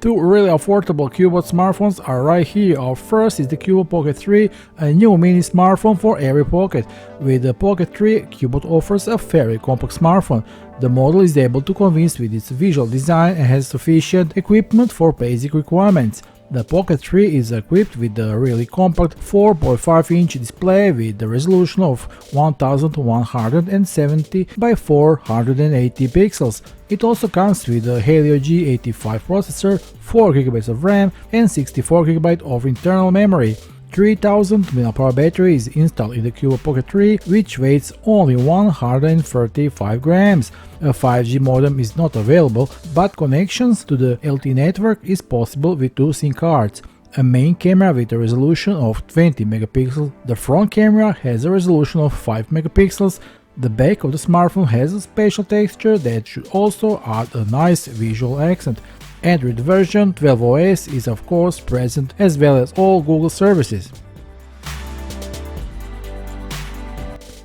Two really affordable Cubot smartphones are right here. Our first is the Cubot Pocket 3, a new mini smartphone for every pocket. With the Pocket 3, Cubot offers a very compact smartphone. The model is able to convince with its visual design and has sufficient equipment for basic requirements. The Pocket 3 is equipped with a really compact 4.5-inch display with a resolution of 1170 by 480 pixels. It also comes with a Helio G85 processor, 4GB of RAM and 64GB of internal memory. 3000 mAh battery is installed in the Cubot Pocket 3, which weighs only 135 grams. A 5G modem is not available, but connections to the LTE network is possible with two SIM cards. A main camera with a resolution of 20 megapixels, the front camera has a resolution of 5 megapixels. The back of the smartphone has a special texture that should also add a nice visual accent. Android version 12 OS is of course present, as well as all Google services.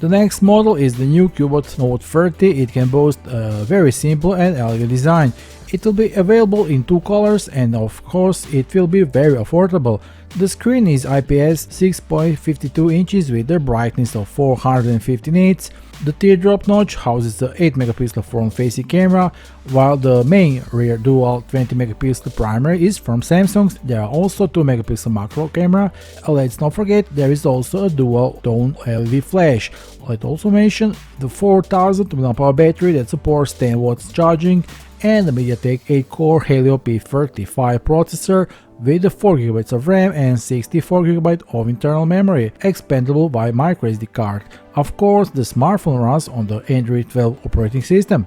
The next model is the new Cubot Note 30. It can boast a very simple and elegant design. It will be available in two colors and of course it will be very affordable. The screen is IPS 6.52 inches with a brightness of 450 nits. The teardrop notch houses the 8 megapixel front-facing camera, while the main rear dual 20 megapixel primary is from Samsung. There are also 2 megapixel macro camera. Let's not forget there is also a dual tone LED flash. Let's also mention the 4000 mAh battery that supports 10 watts charging and the MediaTek 8-core Helio P35 processor with 4GB of RAM and 64GB of internal memory, expandable by microSD card. Of course, the smartphone runs on the Android 12 operating system.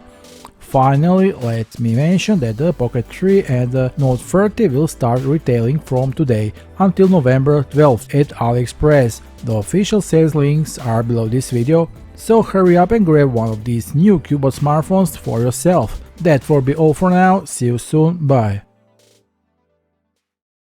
Finally, let me mention that the Pocket 3 and the Note 30 will start retailing from today until November 12th at Aliexpress. The official sales links are below this video, so hurry up and grab one of these new Cubot smartphones for yourself. That will be all for now, see you soon, bye.